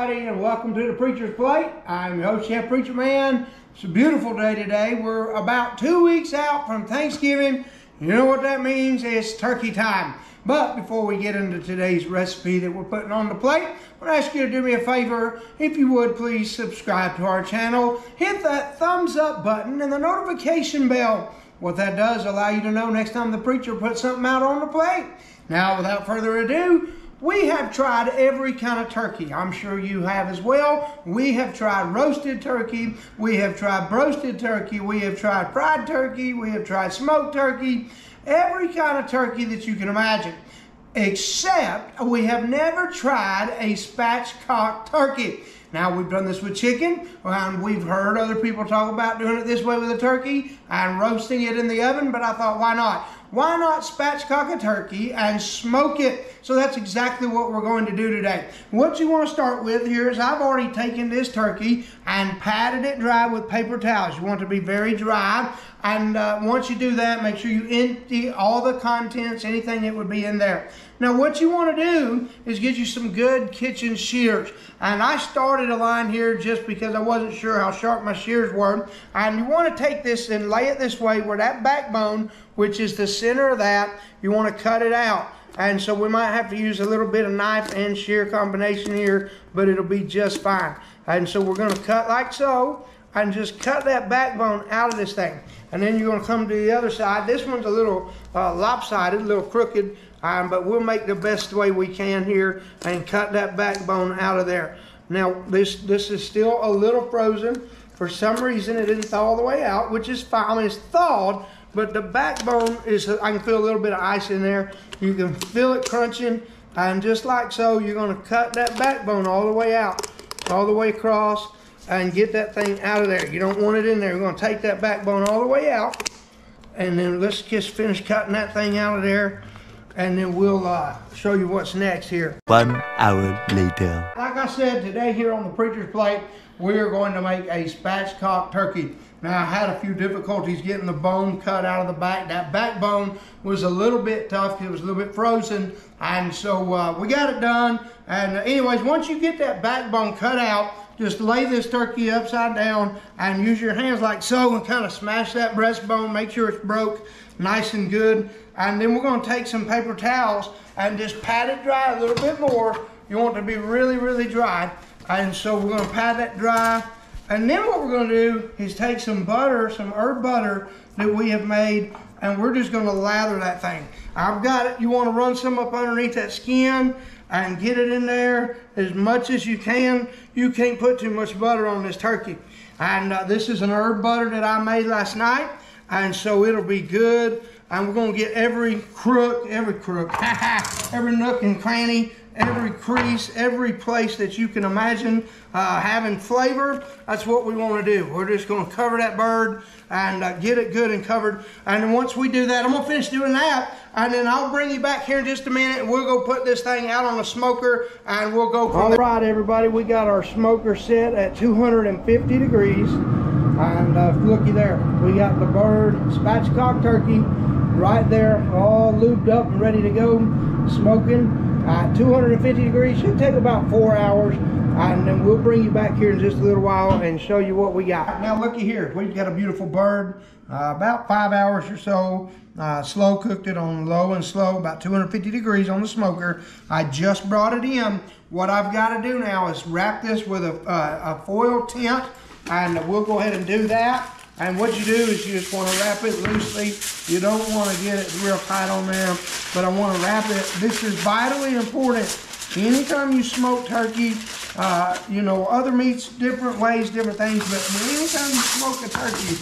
everybody, and welcome to the Preacher's Plate. I'm your host, Chef Preacher Man. It's a beautiful day today. We're about 2 weeks out from Thanksgiving. You know what that means? It's turkey time. But before we get into today's recipe that we're putting on the plate, I'm going to ask you to do me a favor. If you would, please subscribe to our channel. Hit that thumbs up button and the notification bell. What that does allow you to know next time the preacher puts something out on the plate. Now, without further ado, we have tried every kind of turkey. I'm sure you have as well. We have tried roasted turkey. We have tried broasted turkey. We have tried fried turkey. We have tried smoked turkey. Every kind of turkey that you can imagine. Except we have never tried a spatchcock turkey. Now, we've done this with chicken, and we've heard other people talk about doing it this way with a turkey and roasting it in the oven, but I thought, why not? Why not spatchcock a turkey and smoke it? So that's exactly what we're going to do today. What you want to start with here is I've already taken this turkey and patted it dry with paper towels. You want it to be very dry, and once you do that, make sure you empty all the contents, anything that would be in there. Now, what you want to do is get you some good kitchen shears. And I started a line here just because I wasn't sure how sharp my shears were. And you want to take this and lay it this way where that backbone, which is the center of that, you want to cut it out. And so we might have to use a little bit of knife and shear combination here, but it'll be just fine. And so we're going to cut like so, and just cut that backbone out of this thing. And then you're going to come to the other side. This one's a little lopsided, a little crooked, but we'll make the best way we can here and cut that backbone out of there. Now, this is still a little frozen. For some reason, it didn't thaw all the way out, which is fine. I mean, it's thawed, but the backbone is, I can feel a little bit of ice in there. You can feel it crunching, and just like so, you're going to cut that backbone all the way out, all the way across, and get that thing out of there. You don't want it in there. We're going to take that backbone all the way out, and then let's just finish cutting that thing out of there, and then we'll show you what's next here. 1 hour later. Like I said, today here on the Preacher's Plate, we are going to make a spatchcock turkey. Now, I had a few difficulties getting the bone cut out of the back. That backbone was a little bit tough. It was a little bit frozen, and so we got it done. And anyways, once you get that backbone cut out, just lay this turkey upside down and use your hands like so and kind of smash that breastbone. Make sure it's broke nice and good. And then we're going to take some paper towels and just pat it dry a little bit more. You want it to be really, really dry. And so we're going to pat that dry. And then what we're going to do is take some butter, some herb butter that we have made, and we're just going to lather that thing. I've got it. You want to run some up underneath that skin and get it in there as much as you can. You can't put too much butter on this turkey. And this is an herb butter that I made last night, and so it'll be good. And we're going to get every crook, every nook and cranny, every crease, every place that you can imagine having flavor. That's what we want to do. We're just going to cover that bird and get it good and covered. And then once we do that, I'm going to finish doing that, and then I'll bring you back here in just a minute, and we'll go put this thing out on the smoker, and we'll go from there. All right, everybody, we got our smoker set at 250 degrees. And looky there, we got the bird spatchcock turkey right there, all lubed up and ready to go, smoking at 250 degrees. Should take about 4 hours, and then we'll bring you back here in just a little while and show you what we got. Now looky here, we've got a beautiful bird, about 5 hours or so, slow cooked it on low and slow, about 250 degrees on the smoker. I just brought it in. What I've got to do now is wrap this with a foil tent, and we'll go ahead and do that. And what you do is you just want to wrap it loosely. You don't want to get it real tight on there, but I want to wrap it. This is vitally important. Anytime you smoke turkey, you know, other meats, different ways, different things, but anytime you smoke a turkey,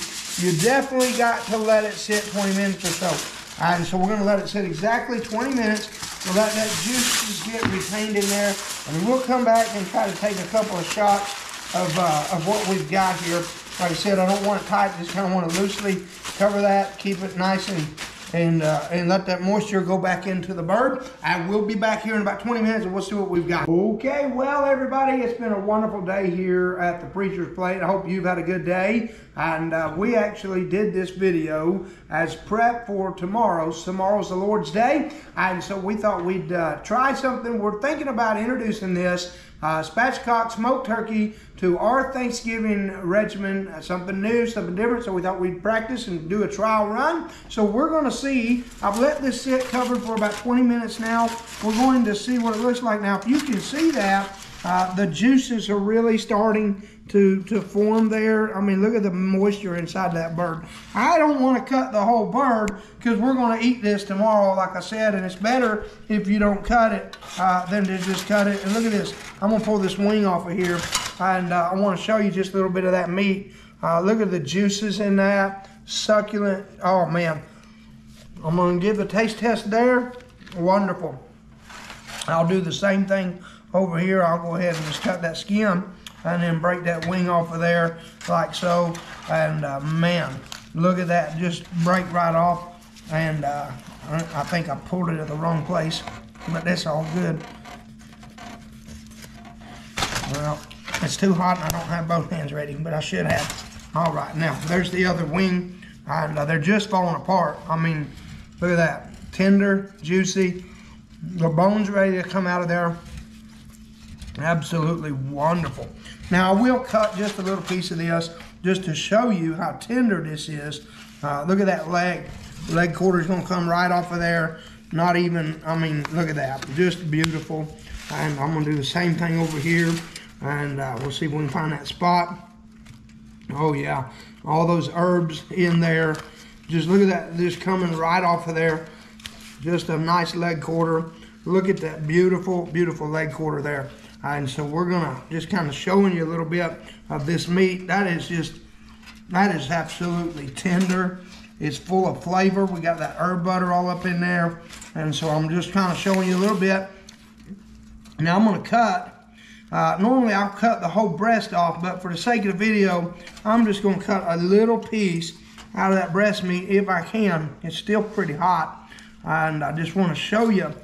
you definitely got to let it sit 20 minutes or so. And so we're going to let it sit exactly 20 minutes. We'll let that juice get retained in there, and we'll come back and try to take a couple of shots of what we've got here. Like I said, I don't want it tight, just kind of want to loosely cover that, keep it nice and let that moisture go back into the bird. And we'll be back here in about 20 minutes and we'll see what we've got. Okay, well everybody, it's been a wonderful day here at the Preacher's Plate. I hope you've had a good day. And we actually did this video as prep for tomorrow's the Lord's Day. And so we thought we'd try something. We're thinking about introducing this Spatchcock smoked turkey to our Thanksgiving regimen, something new, something different. So we thought we'd practice and do a trial run. So we're going to see, I've let this sit covered for about 20 minutes now. We're going to see what it looks like. Now, if you can see that, the juices are really starting to form there. I mean, look at the moisture inside that bird. I don't want to cut the whole bird because we're going to eat this tomorrow, like I said, and it's better if you don't cut it than to just cut it. And look at this. I'm going to pull this wing off of here, and I want to show you just a little bit of that meat. Look at the juices in that. Succulent. Oh, man. I'm going to give the taste test there. Wonderful. I'll do the same thing over here. I'll go ahead and just cut that skin and then break that wing off of there like so. And man, look at that, just break right off. And I think I pulled it at the wrong place, but that's all good. Well, it's too hot and I don't have both hands ready, but I should have. All right, now there's the other wing, and they're just falling apart. I mean, look at that, tender, juicy. The bone's ready to come out of there. Absolutely wonderful. Now I will cut just a little piece of this just to show you how tender this is. Look at that leg. Leg quarter's gonna come right off of there. Not even, I mean, look at that. Just beautiful. And I'm gonna do the same thing over here. And we'll see if we can find that spot. Oh yeah, all those herbs in there. Just look at that, just coming right off of there. Just a nice leg quarter. Look at that beautiful, beautiful leg quarter there. And so we're gonna just kind of showing you a little bit of this meat. That is absolutely tender. It's full of flavor. We got that herb butter all up in there. And so I'm just kind of showing you a little bit. Now I'm gonna cut. Normally I'll cut the whole breast off, but for the sake of the video, I'm just gonna cut a little piece out of that breast meat if I can. It's still pretty hot. And I just wanna show you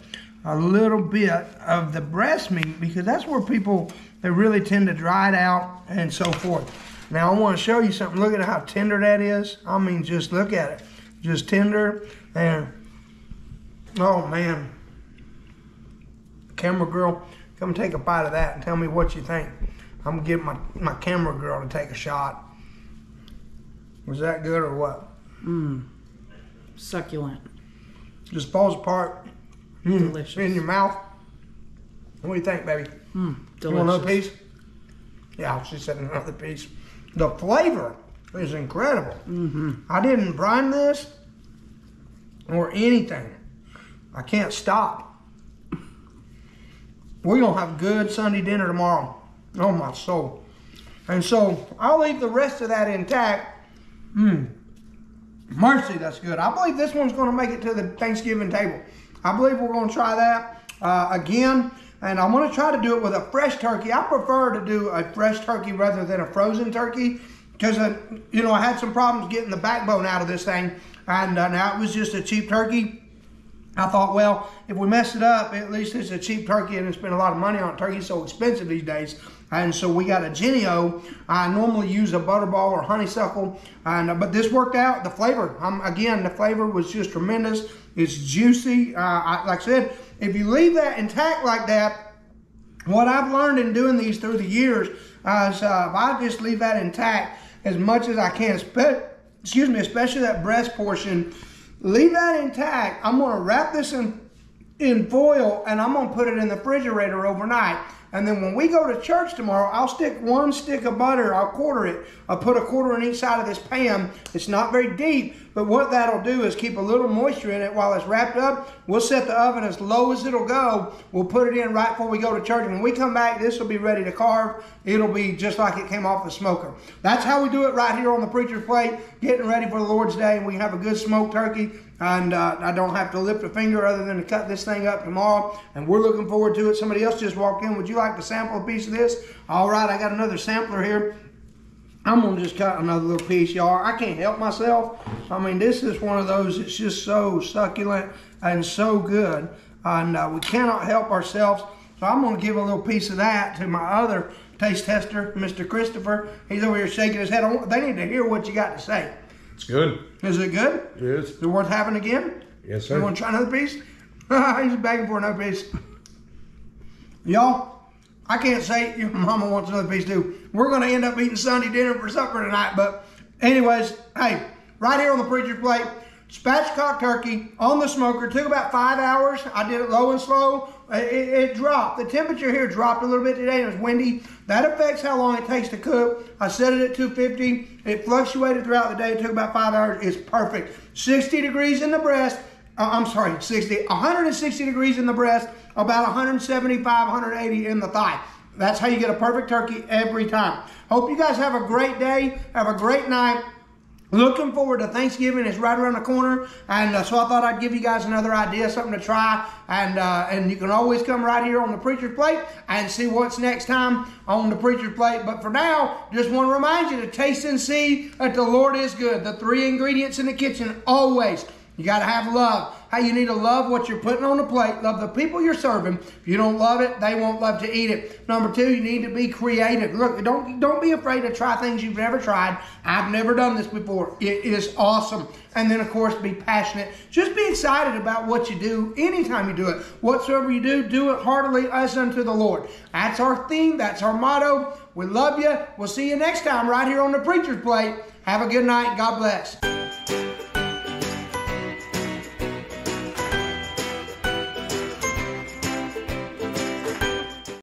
a little bit of the breast meat because that's where people, they really tend to dry it out and so forth. Now I want to show you something. Look at how tender that is. I mean, just look at it. Just tender. And oh man, camera girl, come take a bite of that and tell me what you think. I'm gonna get my camera girl to take a shot. Was that good or what? Succulent. Just falls apart. Delicious. In your mouth. What do you think, baby? Delicious. You want another piece? Yeah, she said another piece. The flavor is incredible. I didn't brine this or anything. I can't stop. We're gonna have good Sunday dinner tomorrow. Oh my soul. And so I'll leave the rest of that intact. Mercy, that's good. I believe this one's gonna make it to the Thanksgiving table. I believe we're going to try that again, and I'm going to try to do it with a fresh turkey. I prefer to do a fresh turkey rather than a frozen turkey because, you know, I had some problems getting the backbone out of this thing, and now it was just a cheap turkey. I thought, well, if we mess it up, at least it's a cheap turkey and spend a lot of money on it. Turkey's so expensive these days. And so we got a Genio. I normally use a butterball or honeysuckle, but this worked out. The flavor, again, the flavor was just tremendous. It's juicy. Like I said, if you leave that intact like that, what I've learned in doing these through the years is if I just leave that intact as much as I can, especially that breast portion, leave that intact. I'm going to wrap this in foil and I'm going to put it in the refrigerator overnight. And then when we go to church tomorrow, I'll stick one stick of butter, I'll quarter it. I'll put a quarter in each side of this pan. It's not very deep, but what that'll do is keep a little moisture in it while it's wrapped up. We'll set the oven as low as it'll go. We'll put it in right before we go to church. And when we come back, this will be ready to carve. It'll be just like it came off the smoker. That's how we do it right here on the Preacher's Plate, getting ready for the Lord's Day. And we have a good smoked turkey. And I don't have to lift a finger other than to cut this thing up tomorrow. And we're looking forward to it. Somebody else just walked in. Would you like to sample a piece of this? All right, I got another sampler here. I'm going to just cut another little piece, y'all. I can't help myself. I mean, this is one of those, it's just so succulent and so good. And we cannot help ourselves. So I'm going to give a little piece of that to my other taste tester, Mr. Christopher. He's over here shaking his head. They need to hear what you got to say. It's good. Is it good? It is. Is it worth having again? Yes, sir. You want to try another piece? He's begging for another piece. Y'all, I can't say it. Your mama wants another piece too. We're going to end up eating Sunday dinner for supper tonight. But anyways, hey, right here on the preacher's plate, spatchcock turkey on the smoker. Took about 5 hours. I did it low and slow. It dropped. The temperature here dropped a little bit today. It was windy. That affects how long it takes to cook. I set it at 250. It fluctuated throughout the day. It took about 5 hours. It's perfect. 60 degrees in the breast. 160 degrees in the breast. About 175, 180 in the thigh. That's how you get a perfect turkey every time. Hope you guys have a great day. Have a great night. Looking forward to Thanksgiving. It's right around the corner, and so I thought I'd give you guys another idea, something to try, and you can always come right here on the Preacher's Plate and see what's next time on the Preacher's Plate. But for now, just want to remind you to taste and see that the Lord is good. The 3 ingredients in the kitchen always. You got to have love. Hey, you need to love what you're putting on the plate. Love the people you're serving. If you don't love it, they won't love to eat it. Number 2, you need to be creative. Look, don't be afraid to try things you've never tried. I've never done this before. It is awesome. And then, of course, be passionate. Just be excited about what you do anytime you do it. Whatsoever you do it heartily as unto the Lord. That's our theme. That's our motto. We love you. We'll see you next time right here on the Preacher's Plate. Have a good night. God bless.